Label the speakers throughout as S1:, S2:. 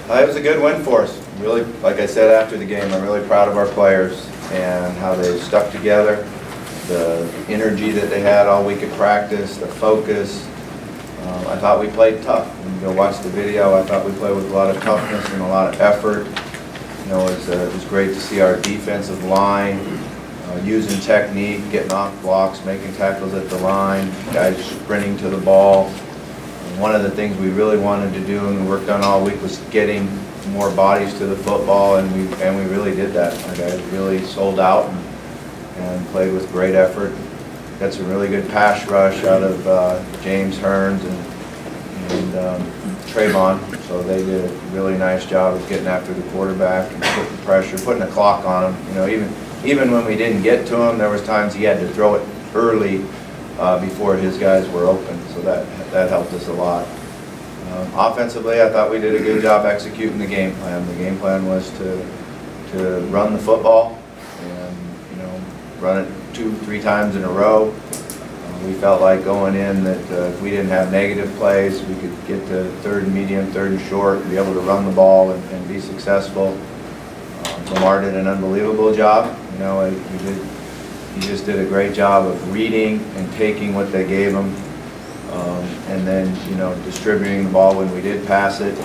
S1: It was a good win for us. Really, like I said after the game, I'm really proud of our players and how they stuck together, the energy that they had all week at practice, the focus. I thought we played tough. When you go watch the video, I thought we played with a lot of toughness and a lot of effort. You know, it was great to see our defensive line using technique, getting off blocks, making tackles at the line, guys sprinting to the ball. And one of the things we really wanted to do and we worked on all week was getting more bodies to the football, and we really did that. Our guys really sold out and played with great effort. Got some really good pass rush out of James Hearns and Trayvon, so they did a really nice job of getting after the quarterback and putting pressure, putting a clock on him. You know, even when we didn't get to him, there was times he had to throw it early before his guys were open, so that helped us a lot. Offensively, I thought we did a good job executing the game plan. The game plan was to run the football and, you know, run it 2-3 times in a row. We felt like going in that if we didn't have negative plays, we could get to third and medium, third and short, and be able to run the ball and be successful. Lamar did an unbelievable job. You know, he just did a great job of reading and taking what they gave him. And then, you know, distributing the ball when we did pass it.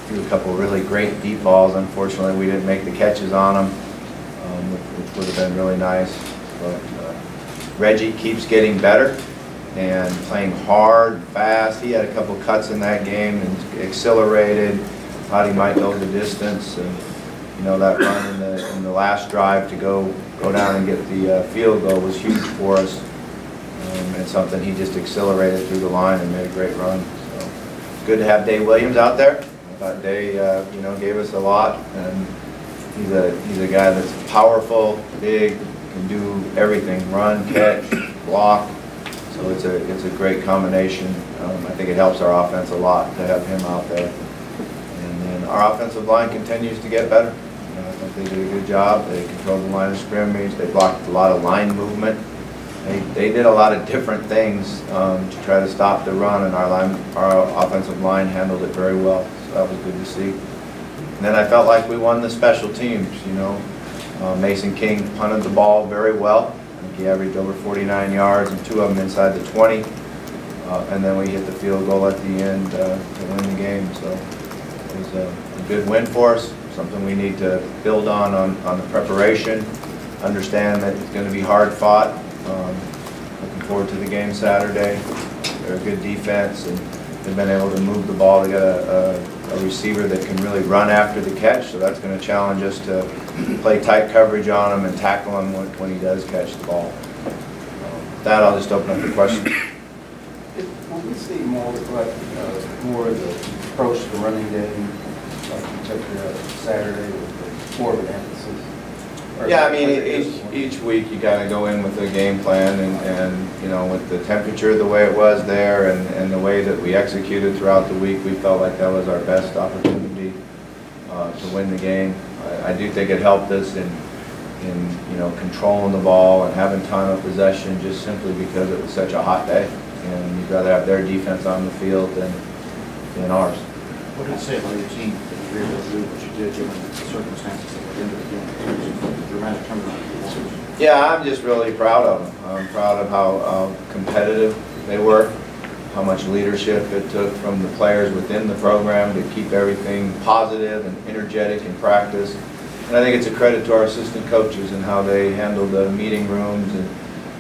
S1: Threw a couple of really great deep balls. Unfortunately, we didn't make the catches on them, which would have been really nice. But Reggie keeps getting better and playing hard, fast. He had a couple cuts in that game and accelerated. Thought he might go the distance, and you know, that run in the last drive to go down and get the field goal was huge for us. And something he just accelerated through the line and made a great run. So it's good to have Dave Williams out there. I thought Dave, you know, gave us a lot, and he's a guy that's powerful, big, can do everything: run, catch, block. So it's a great combination. I think it helps our offense a lot to have him out there. And then our offensive line continues to get better. You know, I think they did a good job. They controlled the line of scrimmage. They blocked a lot of line movement. They did a lot of different things to try to stop the run, and our offensive line handled it very well. So that was good to see. And then I felt like we won the special teams. You know, Mason King punted the ball very well. I think he averaged over 49 yards and 2 of them inside the 20. And then we hit the field goal at the end to win the game. So it was a good win for us. Something we need to build on the preparation. Understand that it's going to be hard fought. Looking forward to the game Saturday. They're a good defense, and they've been able to move the ball. They got a receiver that can really run after the catch, so that's going to challenge us to play tight coverage on him and tackle him when he does catch the ball. With that, I'll just open up the question.
S2: Will we see more of the approach to the running game like you took Saturday with more of an emphasis?
S1: Yeah, I mean, each week you kind of go in with a game plan, and you know, with the temperature the way it was there and the way that we executed throughout the week, we felt like that was our best opportunity to win the game. I do think it helped us in you know, controlling the ball and having time of possession, just simply because it was such a hot day, and you'd rather have their defense on the field than ours.
S3: What did it say about your team that you were able to do what you did given the circumstances that were into the game? Dramatic turnaround.
S1: Yeah, I'm just really proud of them. I'm proud of how competitive they were, how much leadership it took from the players within the program to keep everything positive and energetic in practice. And I think it's a credit to our assistant coaches and how they handle the meeting rooms and,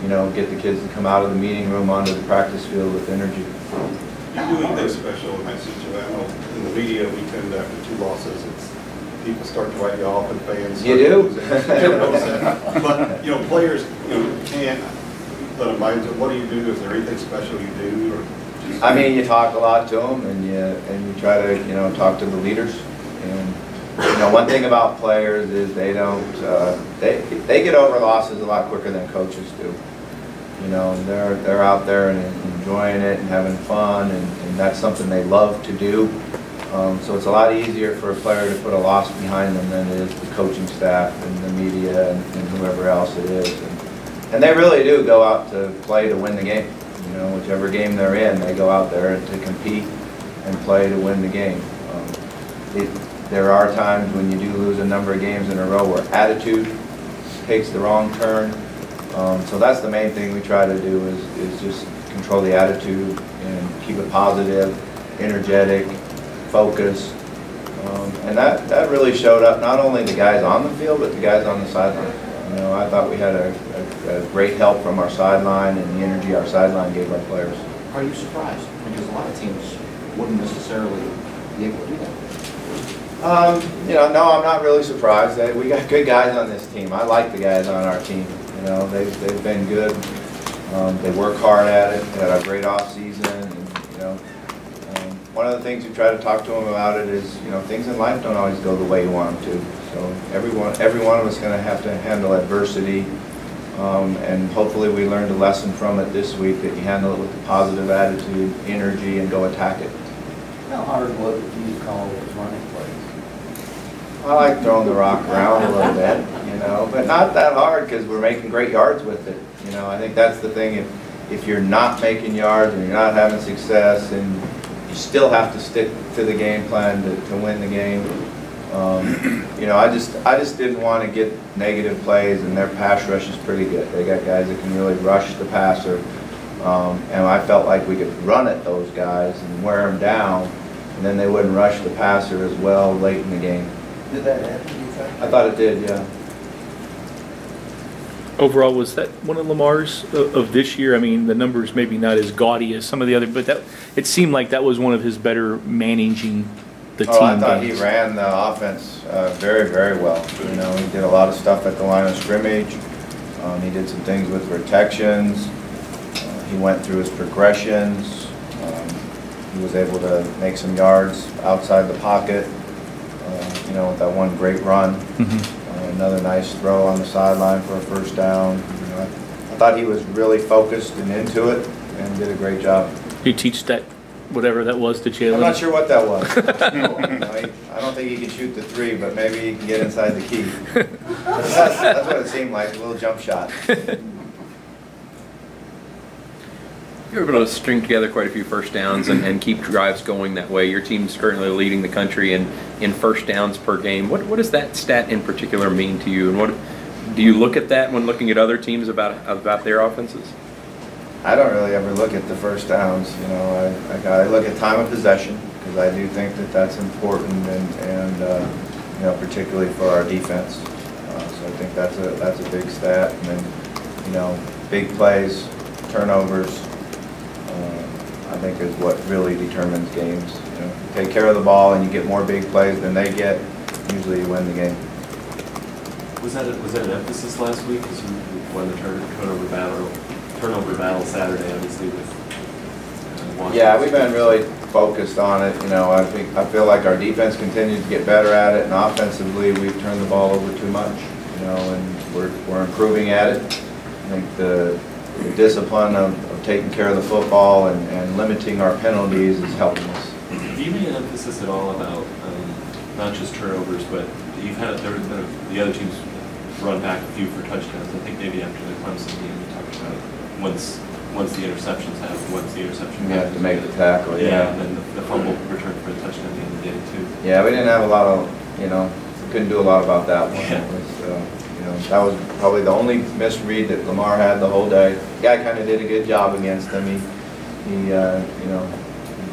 S1: you know, get the kids to come out of the meeting room onto the practice field with energy.
S4: You do anything special in that situation? I know in the media we tend, after 2 losses, people start to write you off and fans.
S1: You do?
S4: But, you know, players, you know, can't let them mind it. What do you do? Is there anything special you do? Or just, I
S1: mean, you talk a lot to them, and you try to, you know, talk to the leaders. And you know, one thing about players is they don't they get over losses a lot quicker than coaches do. You know, they're out there and enjoying it and having fun, and that's something they love to do. So it's a lot easier for a player to put a loss behind them than it is the coaching staff and the media and whoever else it is. And they really do go out to play to win the game. You know, whichever game they're in, they go out there to compete and play to win the game. There are times when you do lose a number of games in a row where attitude takes the wrong turn. So that's the main thing we try to do is just control the attitude and keep it positive, energetic, focused. And that really showed up, not only the guys on the field, but the guys on the sideline. You know, I thought we had a great help from our sideline and the energy our sideline gave our players.
S3: Are you surprised? Because a lot of teams wouldn't necessarily be able to do that.
S1: You know, no, I'm not really surprised. We got good guys on this team. I like the guys on our team. You know, they've been good. They work hard at it. They had a great off season. And, you know, one of the things we try to talk to them about it is, you know, things in life don't always go the way you want them to. So every one of us is going to have to handle adversity. And hopefully we learned a lesson from it this week, that you handle it with a positive attitude, energy, and go attack it.
S2: How hard was it for you to call those running plays?
S1: I like throwing the rock around a little bit, you know, but not that hard because we're making great yards with it. You know, I think that's the thing. If you're not making yards and you're not having success, and you still have to stick to the game plan to win the game. You know, I just didn't want to get negative plays, and their pass rush is pretty good. They got guys that can really rush the passer, and I felt like we could run at those guys and wear them down, and then they wouldn't rush the passer as well late in the game.
S2: Did that happen, you think?
S1: I thought it did, yeah.
S5: Overall, was that one of Lamar's of this year? I mean, the numbers maybe not as gaudy as some of the other, but it seemed like that was one of his better managing the team.
S1: I thought
S5: games.
S1: he ran the offense very, very well. You know, he did a lot of stuff at the line of scrimmage. He did some things with protections. He went through his progressions. He was able to make some yards outside the pocket. You know, with that one great run. Another nice throw on the sideline for a first down. You know, I thought he was really focused and into it and did a great job.
S5: He teach that, whatever that was, to Jalen?
S1: I'm not sure what that was. You know, I don't think he can shoot the three, but maybe he can get inside the key. That's what it seemed like, a little jump shot.
S6: You were able to string together quite a few first downs and keep drives going that way. Your team's currently leading the country in first downs per game. What does that stat in particular mean to you? And what do you look at that when looking at other teams about their offenses?
S1: I don't really ever look at the first downs. You know, I look at time of possession, because I do think that that's important, and you know, particularly for our defense. So I think that's a big stat. And then, you know, big plays, turnovers, I think is what really determines games. You know, you take care of the ball and you get more big plays than they get, usually you win the game.
S7: Was that an emphasis last week? Because you won the turnover battle Saturday, obviously with Washington.
S1: Yeah, we've been really focused on it. You know, I feel like our defense continues to get better at it, and offensively we've turned the ball over too much. You know, and we're improving at it. I think the discipline of taking care of the football and limiting our penalties is helping us.
S7: Do you make an emphasis at all about not just turnovers, but the other teams run back a few for touchdowns? I think maybe after the Clemson game we talked about it. Once the interception
S1: You have to make the tackle.
S7: Yeah, and then the fumble return for a touchdown at the end of the day too.
S1: Yeah, we didn't have a lot of, you know, couldn't do a lot about that one.
S7: Yeah.
S1: It was, you know, that was probably the only misread that Lamar had the whole day. The guy kind of did a good job against him. He you know,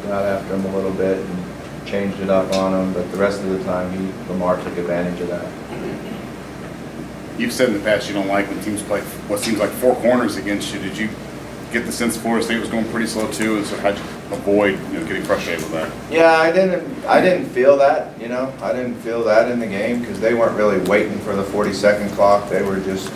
S1: got after him a little bit and changed it up on him, but the rest of the time Lamar took advantage of that.
S8: You've said in the past you don't like when teams play what seems like four corners against you. Did you get the sense Florida State was going pretty slow too, and so how'd you avoid, you know, getting frustrated with that?
S1: Yeah, I didn't feel that. You know, I didn't feel that in the game because they weren't really waiting for the 40-second clock. They were just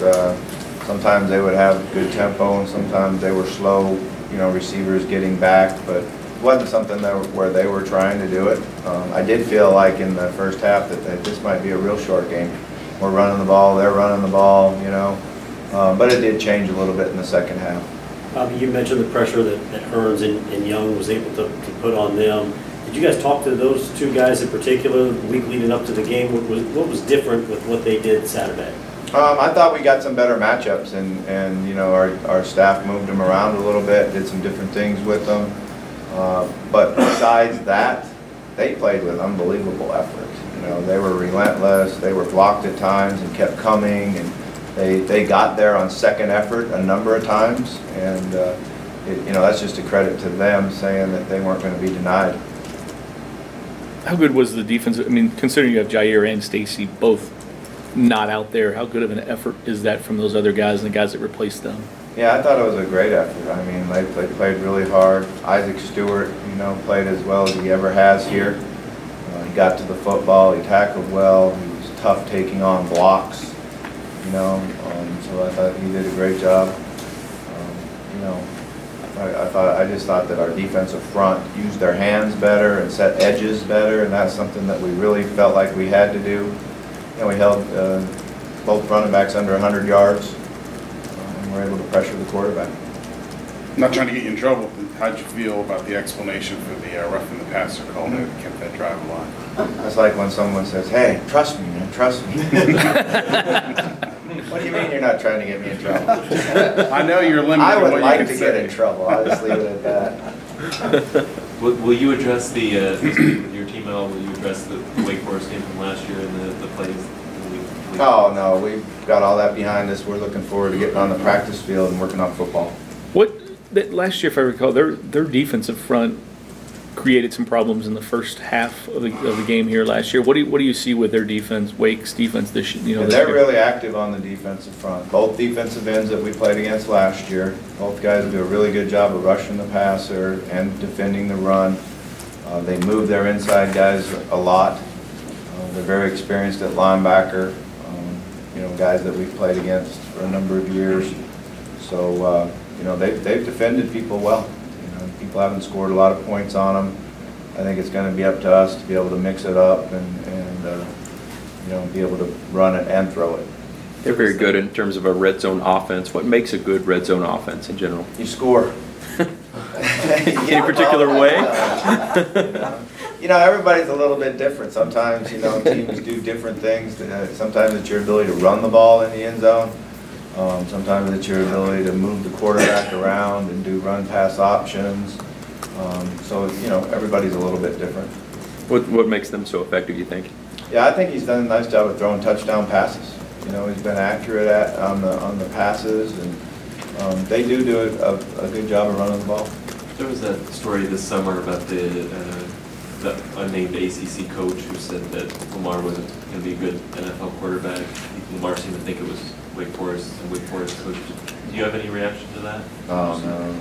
S1: sometimes they would have good tempo, and sometimes they were slow. You know, receivers getting back, but it wasn't something where they were trying to do it. I did feel like in the first half that this might be a real short game. We're running the ball, they're running the ball, you know. But it did change a little bit in the second half.
S9: You mentioned the pressure that Hearns and Young was able to put on them. Did you guys talk to those two guys in particular the week leading up to the game? What was different with what they did Saturday?
S1: I thought we got some better matchups, and you know, our staff moved them around a little bit, did some different things with them. But besides that, they played with unbelievable effort. You know, they were relentless. They were blocked at times and kept coming, and they got there on second effort a number of times. And you know, that's just a credit to them, saying that they weren't going to be denied.
S5: How good was the defense? I mean, considering you have Jair and Stacy both not out there, how good of an effort is that from those other guys and the guys that replaced them?
S1: Yeah, I thought it was a great effort. I mean, they played really hard. Isaac Stewart, you know, played as well as he ever has here. He got to the football. He tackled well. He was tough taking on blocks, you know. So I thought he did a great job. You know, I just thought that our defensive front used their hands better and set edges better, and that's something that we really felt like we had to do. You know, we held both running backs under 100 yards, and we're able to pressure the quarterback.
S8: I'm not trying to get you in trouble, but how'd you feel about the explanation for the roughing the passer call that kept that drive alive?
S1: That's like when someone says, "Hey, trust me, man, trust me." What do you mean you're not trying to get me in trouble?
S8: I know you're limited.
S1: I would
S8: what
S1: like
S8: you
S1: to
S8: can
S1: get
S8: say.
S1: in trouble. I'll just leave it at that.
S7: Will you address the, with your team at all, will you address the Wake Forest game from last year and the plays?
S1: Oh, no, we've got all that behind us. We're looking forward to getting on the practice field and working on football.
S5: Last year, if I recall, their defensive front created some problems in the first half of the game here last year. What do you see with their defense, Wake's defense this year?
S1: And they're really active on the defensive front. Both defensive ends that we played against last year, both guys do a really good job of rushing the passer and defending the run. They move their inside guys a lot. They're very experienced at linebacker. You know, guys that we've played against for a number of years. So you know, they've defended people well. You know, people haven't scored a lot of points on them. I think it's going to be up to us to be able to mix it up and you know, be able to run it and throw it.
S6: They're very good in terms of a red zone offense. What makes a good red zone offense in general?
S1: You score.
S6: Any particular way?
S1: You know, everybody's a little bit different. Sometimes, you know, teams do different things. Sometimes it's your ability to run the ball in the end zone. Sometimes it's your ability to move the quarterback around and do run-pass options. So, you know, everybody's a little bit different.
S6: What makes them so effective, you think?
S1: Yeah, I think he's done a nice job of throwing touchdown passes. You know, he's been accurate on the passes, and they do a good job of running the ball.
S7: There was that story this summer about the unnamed ACC coach who said that Lamar wasn't going to be a good NFL quarterback. Lamar seemed to think it was Wake Forest and Wake Forest coach. Do you have any reaction to that?
S1: Oh, no.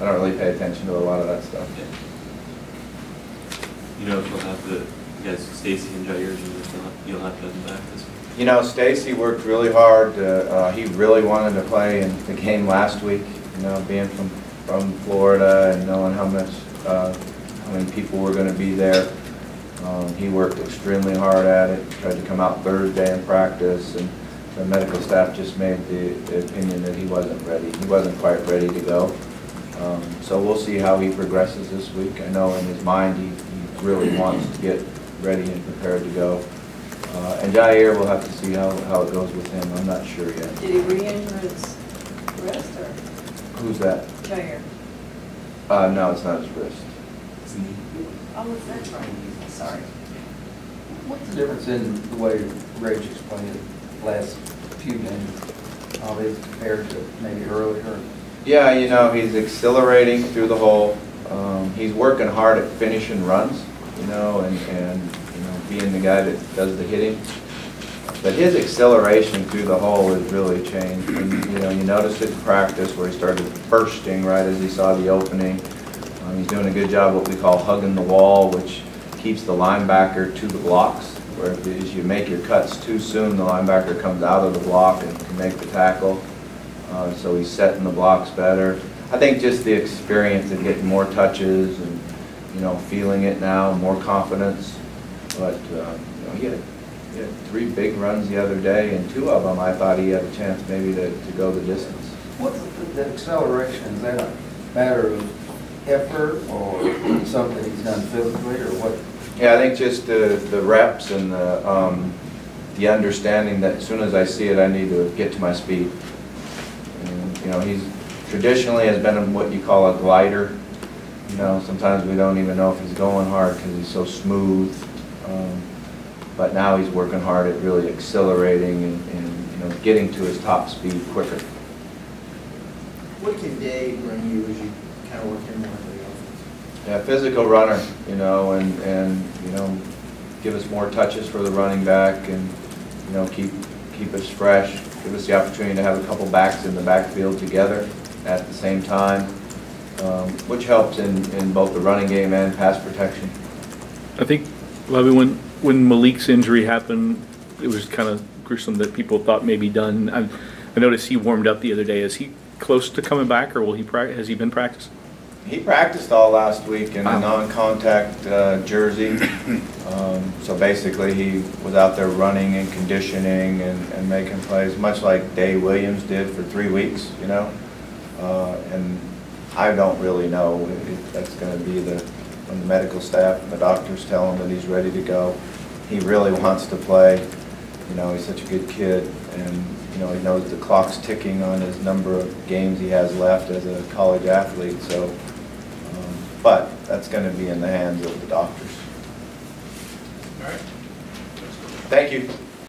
S1: I don't really pay attention to a lot of that stuff.
S7: Yeah. You know if you'll have to, you guys, Stacy and Jair, you'll have to have them back this week?
S1: You know, Stacy worked really hard. He really wanted to play in the game last week. You know, being from Florida and knowing how many people were going to be there. He worked extremely hard at it. Tried to come out Thursday and practice, and the medical staff just made the opinion that he wasn't ready. He wasn't quite ready to go. So we'll see how he progresses this week. I know in his mind he really wants to get ready and prepared to go. And Jair, we'll have to see how it goes with him. I'm not sure yet.
S10: Did he re-injure his wrist or?
S1: Who's that?
S10: Jair.
S1: No, it's not his wrist.
S10: Oh, was that right? Sorry.
S2: What's the difference in the way Rage explained it last few games, compared to maybe earlier?
S1: Yeah, you know, he's accelerating through the hole. He's working hard at finishing runs, you know, and you know, being the guy that does the hitting. But his acceleration through the hole has really changed. And, you know, you noticed it in practice where he started bursting right as he saw the opening. He's doing a good job what we call hugging the wall, which keeps the linebacker to the blocks. Where if you make your cuts too soon, the linebacker comes out of the block and can make the tackle. So he's setting the blocks better. I think just the experience of getting more touches and, you know, feeling it now, more confidence. But you know, he had 3 big runs the other day, and 2 of them I thought he had a chance maybe to go the distance.
S2: What's the acceleration? Is that a matter of effort or something he's done physically or what?
S1: Yeah, I think just the reps and the understanding that as soon as I see it, I need to get to my speed. And, you know, he's traditionally has been what you call a glider. You know, sometimes we don't even know if he's going hard because he's so smooth. But now he's working hard at really accelerating and you know, getting to his top speed quicker.
S3: What can Dave bring you as you kind of work him more into the offense?
S1: Yeah, physical runner, you know, and you know, give us more touches for the running back, and you know, keep us fresh. Give us the opportunity to have a couple backs in the backfield together at the same time, which helps in both the running game and pass protection.
S5: I think, Levy, when Malik's injury happened, it was kind of gruesome that people thought maybe done. I noticed he warmed up the other day. Is he close to coming back, or will has he been practicing?
S1: He practiced all last week in a non-contact jersey. So basically he was out there running and conditioning and making plays, much like Dave Williams did for 3 weeks, you know. And I don't really know if that's going to be when the medical staff and the doctors tell him that he's ready to go. He really wants to play. You know, he's such a good kid, and you know, he knows the clock's ticking on his number of games he has left as a college athlete. So, but that's going to be in the hands of the doctors.
S4: All right.
S1: Thank you.